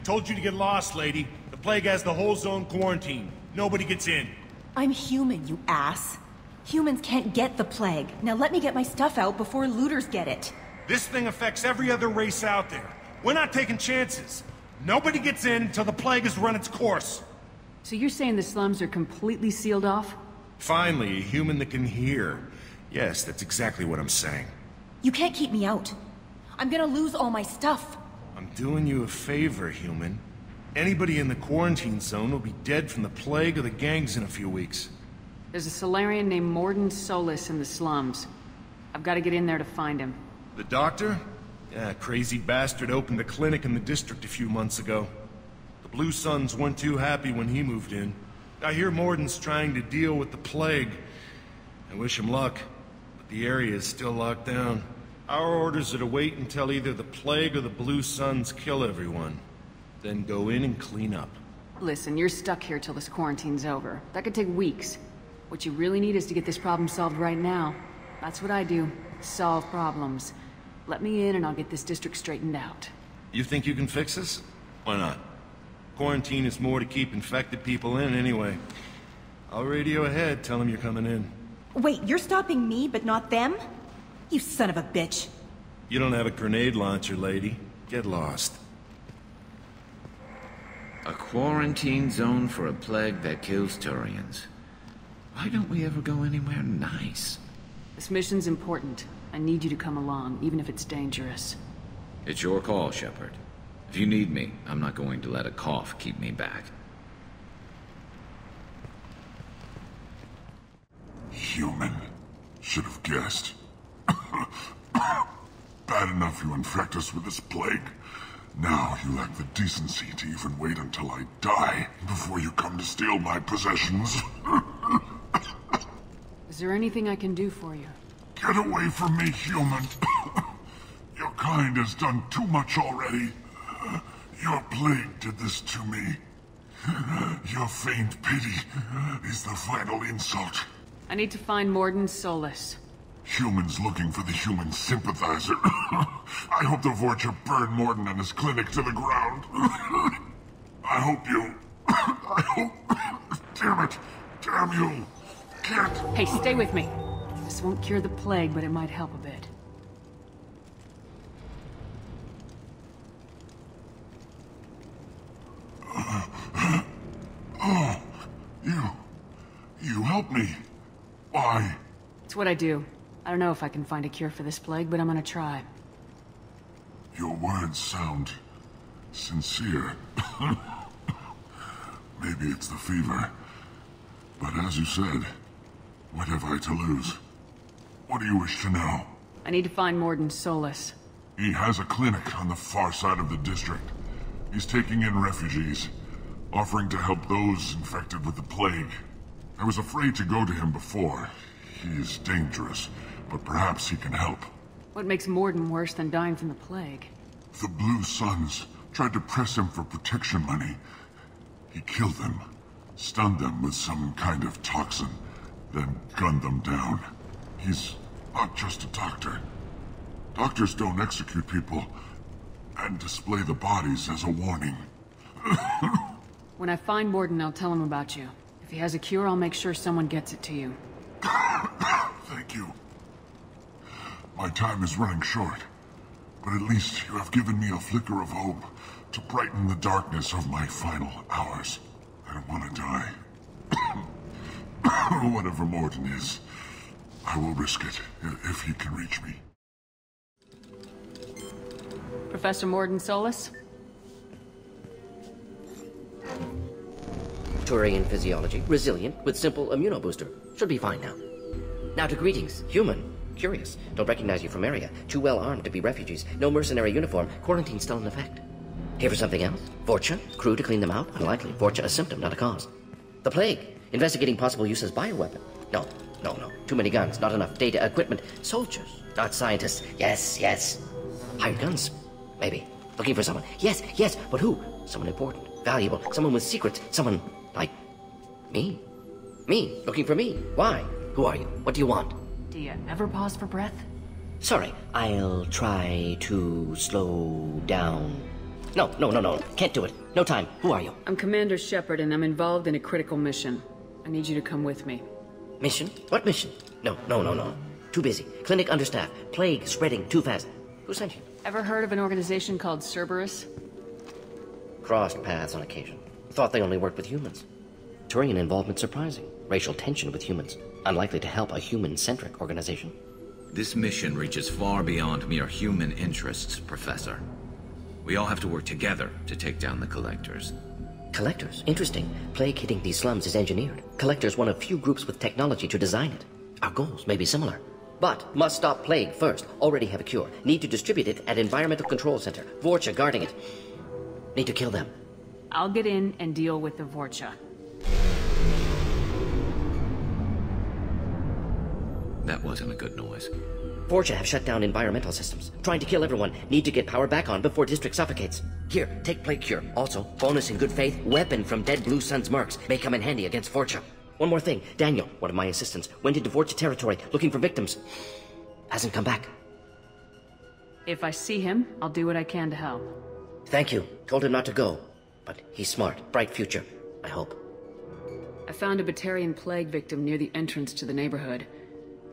told you to get lost, lady. The plague has the whole zone quarantined. Nobody gets in. I'm human, you ass. Humans can't get the plague. Now let me get my stuff out before looters get it. This thing affects every other race out there. We're not taking chances. Nobody gets in until the plague has run its course. So you're saying the slums are completely sealed off? Finally, a human that can hear. Yes, that's exactly what I'm saying. You can't keep me out. I'm gonna lose all my stuff. I'm doing you a favor, human. Anybody in the quarantine zone will be dead from the plague or the gangs in a few weeks. There's a Solarian named Morden Solis in the slums. I've got to get in there to find him. The doctor? Yeah, crazy bastard opened a clinic in the district a few months ago. The Blue Suns weren't too happy when he moved in. I hear Morden's trying to deal with the plague. I wish him luck, but the area is still locked down. Our orders are to wait until either the plague or the Blue Suns kill everyone. Then go in and clean up. Listen, you're stuck here till this quarantine's over. That could take weeks. What you really need is to get this problem solved right now. That's what I do. Solve problems. Let me in and I'll get this district straightened out. You think you can fix this? Why not? Quarantine is more to keep infected people in anyway. I'll radio ahead, tell them you're coming in. Wait, you're stopping me, but not them? You son of a bitch. You don't have a grenade launcher, lady. Get lost. A quarantine zone for a plague that kills Turians. Why don't we ever go anywhere nice? This mission's important. I need you to come along, even if it's dangerous. It's your call, Shepard. If you need me, I'm not going to let a cough keep me back. Human. Should have guessed. Bad enough you infect us with this plague. Now you lack the decency to even wait until I die before you come to steal my possessions. Is there anything I can do for you? Get away from me, human. Your kind has done too much already. Your plague did this to me. Your feigned pity is the final insult. I need to find Morden Solis. Humans looking for the human sympathizer. I hope the Vorcha burn Morden and his clinic to the ground. I hope you... I hope... Damn it! Damn you! Can't... Hey, stay with me. This won't cure the plague, but it might help a bit. Oh, you helped me. Why? It's what I do. I don't know if I can find a cure for this plague, but I'm gonna try. Your words sound sincere. Maybe it's the fever. But as you said, what have I to lose? What do you wish to know? I need to find Morden Solis. He has a clinic on the far side of the district. He's taking in refugees, offering to help those infected with the plague. I was afraid to go to him before. He is dangerous, but perhaps he can help. What makes Morden worse than dying from the plague? The Blue Suns tried to press him for protection money. He killed them, stunned them with some kind of toxin, then gunned them down. He's not just a doctor. Doctors don't execute people and display the bodies as a warning. When I find Morden, I'll tell him about you. If he has a cure, I'll make sure someone gets it to you. Thank you. My time is running short, but at least you have given me a flicker of hope to brighten the darkness of my final hours. I don't want to die. Whatever Morden is, I will risk it if he can reach me. Professor Morden Solis? Turian physiology, resilient with simple immunobooster. Should be fine now. Now to greetings, human. Curious. Don't recognize you from area. Too well armed to be refugees. No mercenary uniform. Quarantine still in effect. Here for something else? Vorcha? Crew to clean them out? Unlikely. Vorcha a symptom, not a cause. The plague. Investigating possible use as bioweapon. No. Too many guns, not enough data, equipment. Soldiers, not scientists. Yes. Hired guns. Maybe. Looking for someone. Yes, but who? Someone important, valuable, someone with secrets, someone like me. Me, looking for me. Why? Who are you? What do you want? Do you ever pause for breath? Sorry, I'll try to slow down. No. Can't do it. No time. Who are you? I'm Commander Shepard, and I'm involved in a critical mission. I need you to come with me. Mission? What mission? No. Too busy. Clinic understaffed. Plague spreading too fast. Who sent you? Ever heard of an organization called Cerberus? Crossed paths on occasion. Thought they only worked with humans. Turian involvement surprising. Racial tension with humans. Unlikely to help a human-centric organization. This mission reaches far beyond mere human interests, Professor. We all have to work together to take down the Collectors. Collectors? Interesting. Plague hitting these slums is engineered. Collectors one of few groups with technology to design it. Our goals may be similar. But must stop Plague first. Already have a cure. Need to distribute it at Environmental Control Center. Vorcha guarding it. Need to kill them. I'll get in and deal with the Vorcha. That wasn't a good noise. Vorcha have shut down environmental systems. Trying to kill everyone. Need to get power back on before District suffocates. Here, take Plague Cure. Also, bonus in good faith, weapon from dead Blue Sun's mercs. May come in handy against Vorcha. One more thing. Daniel, one of my assistants, went into Vorcha territory looking for victims. Hasn't come back. If I see him, I'll do what I can to help. Thank you. Told him not to go. But he's smart. Bright future. I hope. I found a Batarian plague victim near the entrance to the neighborhood.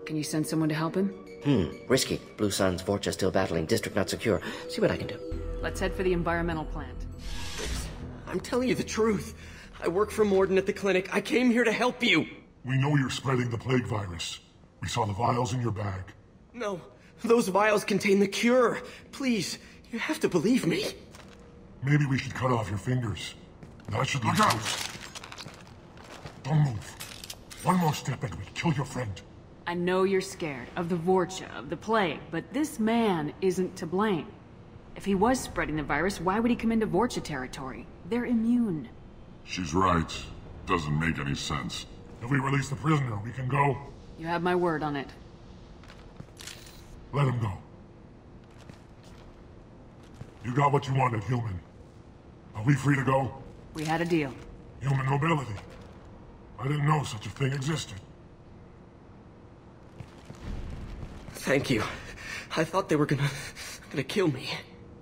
Can you send someone to help him? Risky. Blue Sun's Vorcha still battling. District not secure. See what I can do. Let's head for the environmental plant. I'm telling you the truth. I work for Morden at the clinic. I came here to help you. We know you're spreading the plague virus. We saw the vials in your bag. No, those vials contain the cure. Please, you have to believe me. Maybe we should cut off your fingers. That should look out. Don't move. One more step and we kill your friend. I know you're scared of the Vorcha, of the plague, but this man isn't to blame. If he was spreading the virus, why would he come into Vorcha territory? They're immune. She's right. Doesn't make any sense. If we release the prisoner, we can go. You have my word on it. Let him go. You got what you wanted, human. Are we free to go? We had a deal. Human mobility. I didn't know such a thing existed. Thank you. I thought they were gonna kill me.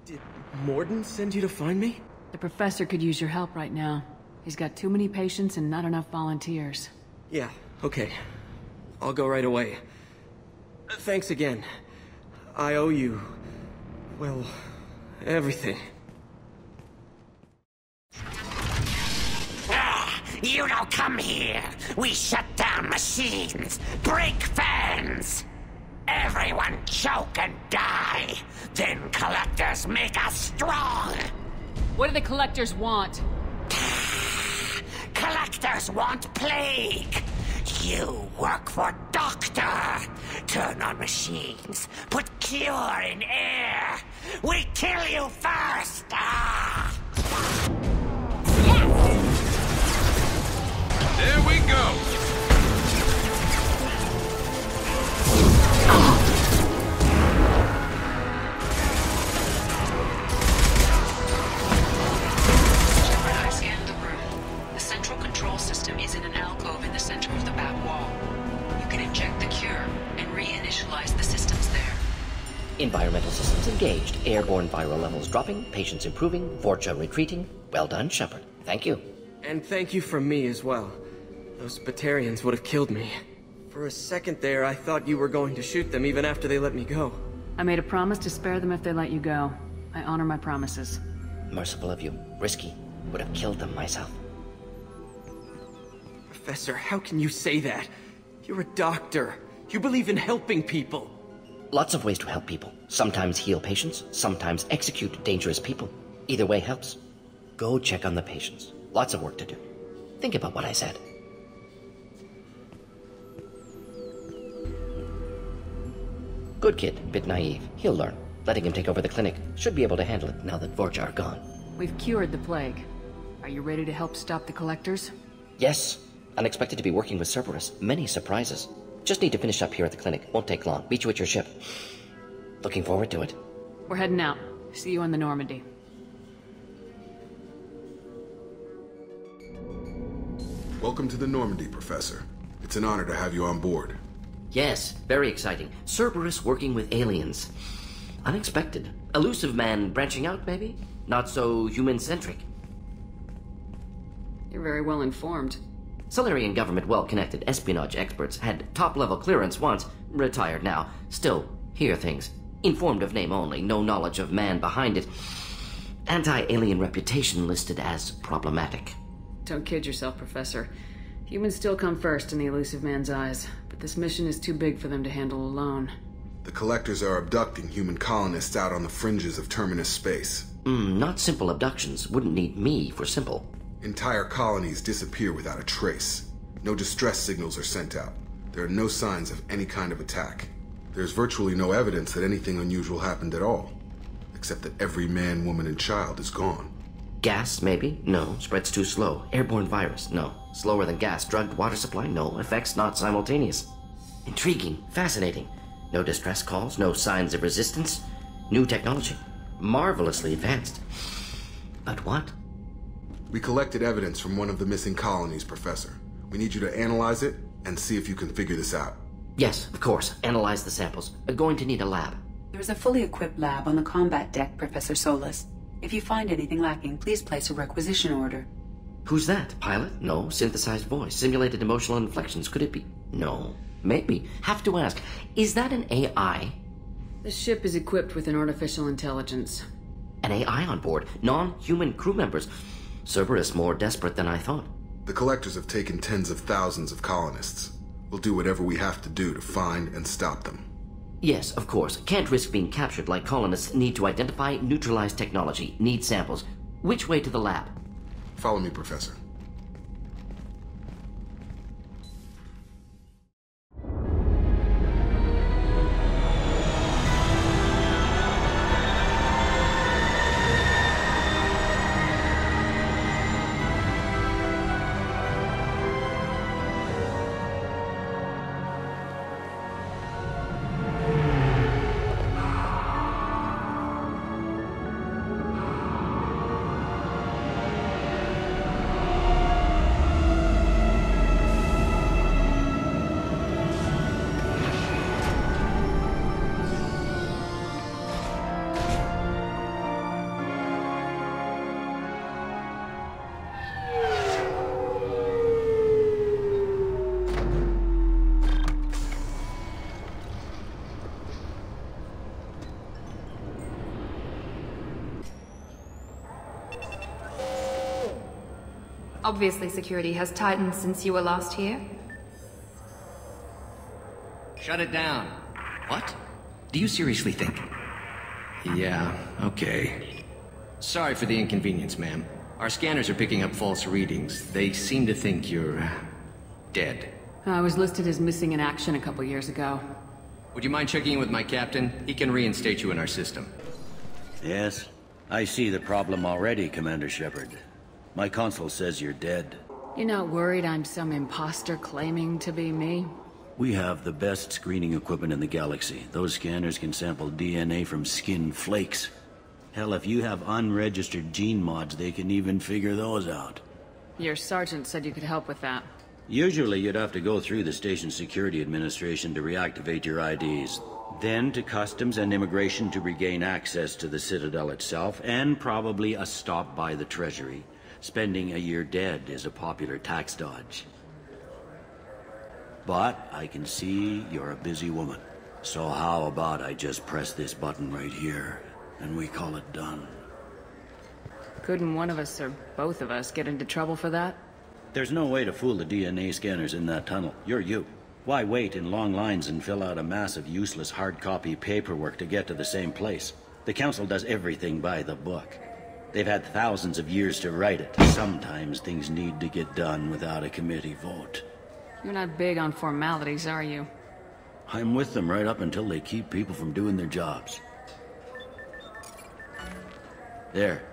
Did Morden send you to find me? The professor could use your help right now. He's got too many patients and not enough volunteers. Yeah, okay. I'll go right away. Thanks again. I owe you... well, everything. You don't come here. We shut down machines, break fans. Everyone choke and die. Then Collectors make us strong. What do the Collectors want? Collectors want plague. You work for Doctor. Turn on machines. Put cure in air. We kill you first. There we go! I scanned the room. The central control system is in an alcove in the center of the back wall. You can inject the cure and reinitialize the systems there. Environmental systems engaged. Airborne viral levels dropping. Patients improving. Vorcha retreating. Well done, Shepard. Thank you. And thank you from me as well. Those Batarians would have killed me. For a second there, I thought you were going to shoot them even after they let me go. I made a promise to spare them if they let you go. I honor my promises. Merciful of you. Risky. Would have killed them myself. Professor, how can you say that? You're a doctor. You believe in helping people. Lots of ways to help people. Sometimes heal patients, sometimes execute dangerous people. Either way helps. Go check on the patients. Lots of work to do. Think about what I said. Good kid, bit naive. He'll learn. Letting him take over the clinic. Should be able to handle it now that Vorcha are gone. We've cured the plague. Are you ready to help stop the Collectors? Yes. Unexpected to be working with Cerberus. Many surprises. Just need to finish up here at the clinic. Won't take long. Meet you at your ship. Looking forward to it. We're heading out. See you on the Normandy. Welcome to the Normandy, Professor. It's an honor to have you on board. Yes, very exciting. Cerberus working with aliens. Unexpected. Elusive man branching out, maybe? not so human-centric. You're very well informed. Solarian government well-connected espionage experts had top-level clearance once, retired now, still hear things. Informed of name only, no knowledge of man behind it. Anti-alien reputation listed as problematic. Don't kid yourself, Professor. Humans still come first in the elusive man's eyes, but this mission is too big for them to handle alone. The Collectors are abducting human colonists out on the fringes of Terminus space. Not simple abductions. Wouldn't need me for simple. Entire colonies disappear without a trace. No distress signals are sent out. There are no signs of any kind of attack. There's virtually no evidence that anything unusual happened at all, except that every man, woman, and child is gone. Gas, maybe? No. Spreads too slow. Airborne virus? No. Slower than gas. Drugged water supply? No. Effects not simultaneous. Intriguing. Fascinating. No distress calls. No signs of resistance. New technology. Marvelously advanced. But what? We collected evidence from one of the missing colonies, Professor. We need you to analyze it and see if you can figure this out. Yes, of course. Analyze the samples. Going to need a lab. There's a fully equipped lab on the combat deck, Professor Solis. If you find anything lacking, please place a requisition order. Who's that? Pilot? No. Synthesized voice. Simulated emotional inflections. Could it be? No. Maybe. Have to ask. Is that an AI? The ship is equipped with an artificial intelligence. An AI on board? Non-human crew members? Cerberus more desperate than I thought. The Collectors have taken tens of thousands of colonists. We'll do whatever we have to do to find and stop them. Yes, of course. Can't risk being captured like colonists. Need to identify, neutralize technology. Need samples. Which way to the lab? Follow me, Professor. Obviously, security has tightened since you were last here. Shut it down. What? Do you seriously think? Yeah, okay. Sorry for the inconvenience, ma'am. Our scanners are picking up false readings. They seem to think you're... dead. I was listed as missing in action a couple years ago. Would you mind checking in with my captain? He can reinstate you in our system. Yes. I see the problem already, Commander Shepard. My console says you're dead. You're not worried I'm some imposter claiming to be me? We have the best screening equipment in the galaxy. Those scanners can sample DNA from skin flakes. Hell, if you have unregistered gene mods, they can even figure those out. Your sergeant said you could help with that. Usually you'd have to go through the Station Security Administration to reactivate your IDs. Then to Customs and Immigration to regain access to the Citadel itself, and probably a stop by the Treasury. Spending a year dead is a popular tax dodge. But I can see you're a busy woman. So how about I just press this button right here, and we call it done? Couldn't one of us or both of us get into trouble for that? There's no way to fool the DNA scanners in that tunnel. You're you. Why wait in long lines and fill out a massive useless hard copy paperwork to get to the same place? The Council does everything by the book. They've had thousands of years to write it. Sometimes things need to get done without a committee vote. You're not big on formalities, are you? I'm with them right up until they keep people from doing their jobs. There.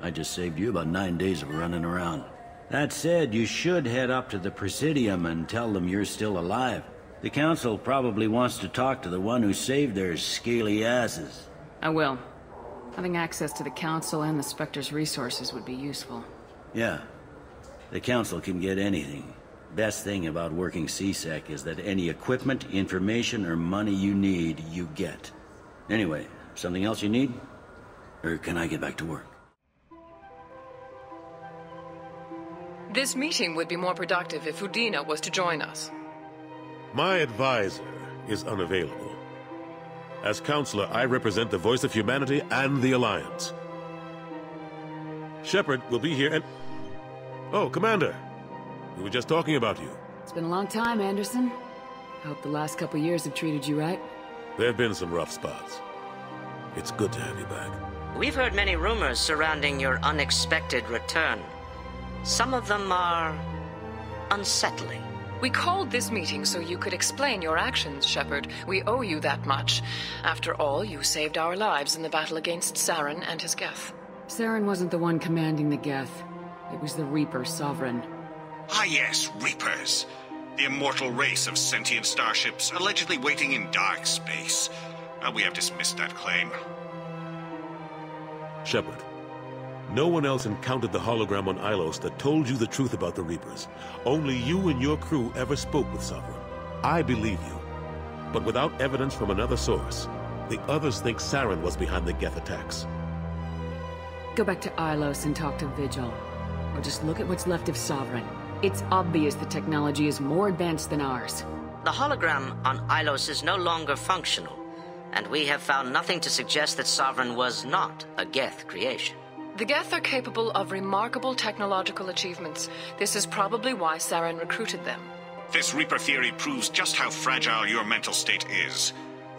I just saved you about 9 days of running around. That said, you should head up to the Presidium and tell them you're still alive. The Council probably wants to talk to the one who saved their scaly asses. I will. Having access to the Council and the Spectre's resources would be useful. Yeah. The Council can get anything. Best thing about working CSEC is that any equipment, information, or money you need, you get. Anyway, something else you need? Or can I get back to work? This meeting would be more productive if Udina was to join us. My advisor is unavailable. As Counselor, I represent the voice of humanity and the Alliance. Shepard will be here and... Oh, Commander. We were just talking about you. It's been a long time, Anderson. I hope the last couple years have treated you right. There have been some rough spots. It's good to have you back. We've heard many rumors surrounding your unexpected return. Some of them are... unsettling. We called this meeting so you could explain your actions, Shepard. We owe you that much. After all, you saved our lives in the battle against Saren and his Geth. Saren wasn't the one commanding the Geth. It was the Reaper Sovereign. Ah yes, Reapers. The immortal race of sentient starships allegedly waiting in dark space. We have dismissed that claim. Shepard, no one else encountered the hologram on Ilos that told you the truth about the Reapers. Only you and your crew ever spoke with Sovereign. I believe you. But without evidence from another source, the others think Saren was behind the Geth attacks. Go back to Ilos and talk to Vigil. Or just look at what's left of Sovereign. It's obvious the technology is more advanced than ours. The hologram on Ilos is no longer functional, and we have found nothing to suggest that Sovereign was not a Geth creation. The Geth are capable of remarkable technological achievements. This is probably why Saren recruited them. This Reaper theory proves just how fragile your mental state is.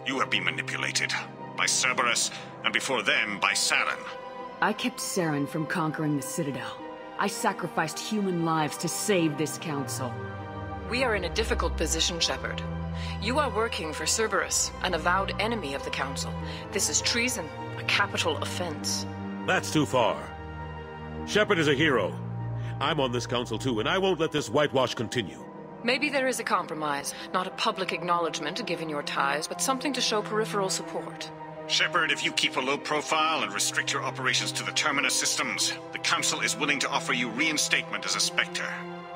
You have been manipulated. By Cerberus, and before them, by Saren. I kept Saren from conquering the Citadel. I sacrificed human lives to save this council. We are in a difficult position, Shepard. You are working for Cerberus, an avowed enemy of the Council. This is treason, a capital offense. That's too far. Shepard is a hero. I'm on this council too, and I won't let this whitewash continue. Maybe there is a compromise. Not a public acknowledgement given your ties, but something to show peripheral support. Shepard, if you keep a low profile and restrict your operations to the Terminus systems, the Council is willing to offer you reinstatement as a Spectre.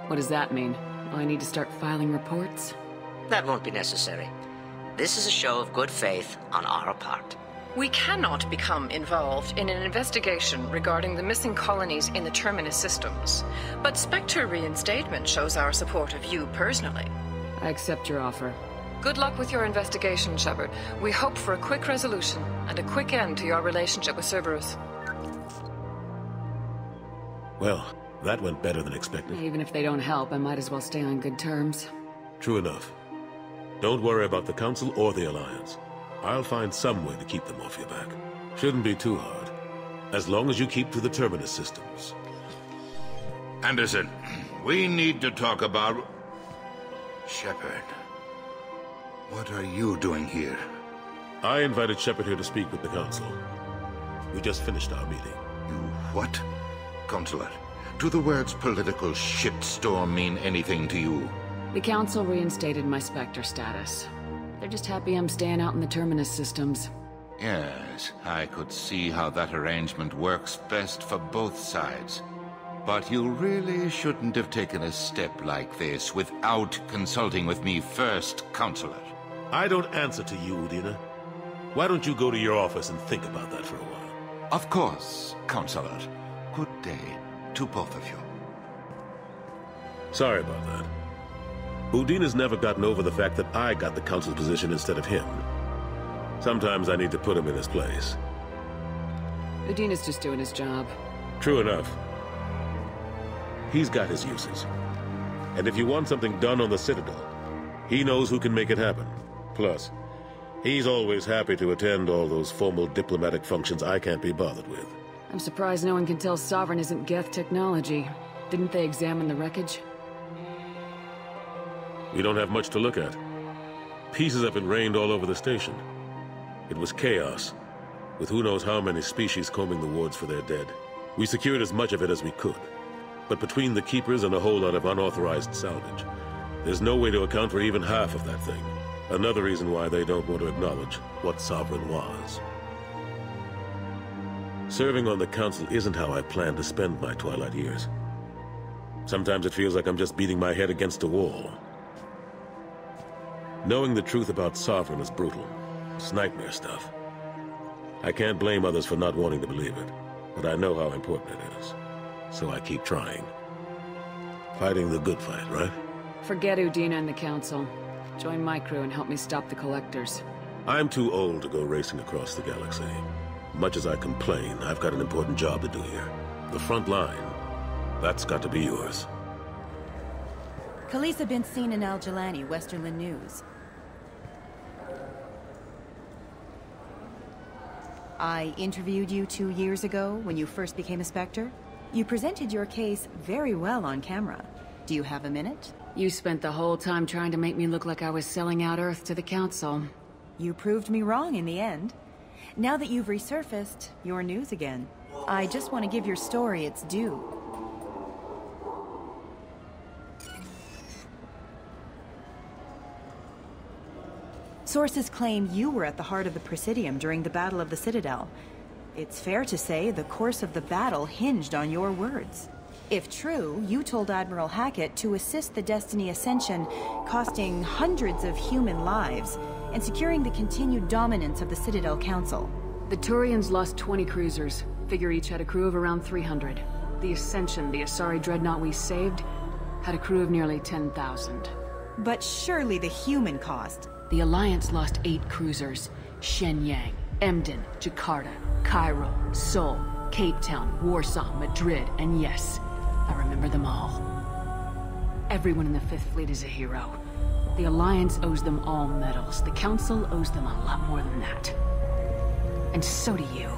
What does that mean? I need to start filing reports? That won't be necessary. This is a show of good faith on our part. We cannot become involved in an investigation regarding the missing colonies in the Terminus systems. But Spectre reinstatement shows our support of you personally. I accept your offer. Good luck with your investigation, Shepard. We hope for a quick resolution and a quick end to your relationship with Cerberus. Well, that went better than expected. Even if they don't help, I might as well stay on good terms. True enough. Don't worry about the Council or the Alliance. I'll find some way to keep them off your back. Shouldn't be too hard. As long as you keep to the Terminus systems. Anderson, we need to talk about... Shepard. What are you doing here? I invited Shepard here to speak with the Council. We just finished our meeting. You what? Counselor, do the words political shitstorm mean anything to you? The Council reinstated my Spectre status. They're just happy I'm staying out in the Terminus systems. Yes, I could see how that arrangement works best for both sides. But you really shouldn't have taken a step like this without consulting with me first, Counselor. I don't answer to you, Udina. Why don't you go to your office and think about that for a while? Of course, Counselor. Good day to both of you. Sorry about that. Udina's never gotten over the fact that I got the Council's position instead of him. Sometimes I need to put him in his place. Udina's just doing his job. True enough. He's got his uses. And if you want something done on the Citadel, he knows who can make it happen. Plus, he's always happy to attend all those formal diplomatic functions I can't be bothered with. I'm surprised no one can tell Sovereign isn't Geth technology. Didn't they examine the wreckage? We don't have much to look at. Pieces have been rained all over the station. It was chaos, with who knows how many species combing the wards for their dead. We secured as much of it as we could. But between the Keepers and a whole lot of unauthorized salvage, there's no way to account for even half of that thing. Another reason why they don't want to acknowledge what Sovereign was. Serving on the Council isn't how I plan to spend my twilight years. Sometimes it feels like I'm just beating my head against a wall. Knowing the truth about Sovereign is brutal. It's nightmare stuff. I can't blame others for not wanting to believe it, but I know how important it is. So I keep trying. Fighting the good fight, right? Forget Udina and the Council. Join my crew and help me stop the Collectors. I'm too old to go racing across the galaxy. Much as I complain, I've got an important job to do here. The front line. That's got to be yours. Khaleesa been seen in Al-Jalani, Westerland News. I interviewed you 2 years ago when you first became a Spectre. You presented your case very well on camera. Do you have a minute? You spent the whole time trying to make me look like I was selling out Earth to the Council. You proved me wrong in the end. Now that you've resurfaced, you're news again. I just want to give your story its due. Sources claim you were at the heart of the Presidium during the Battle of the Citadel. It's fair to say the course of the battle hinged on your words. If true, you told Admiral Hackett to assist the Destiny Ascension, costing hundreds of human lives, and securing the continued dominance of the Citadel Council. The Turians lost 20 cruisers. Figure each had a crew of around 300. The Ascension, the Asari dreadnought we saved, had a crew of nearly 10,000. But surely the human cost. The Alliance lost 8 cruisers. Shenyang, Emden, Jakarta, Cairo, Seoul, Cape Town, Warsaw, Madrid, and yes, I remember them all. Everyone in the Fifth Fleet is a hero. The Alliance owes them all medals. The Council owes them a lot more than that. And so do you.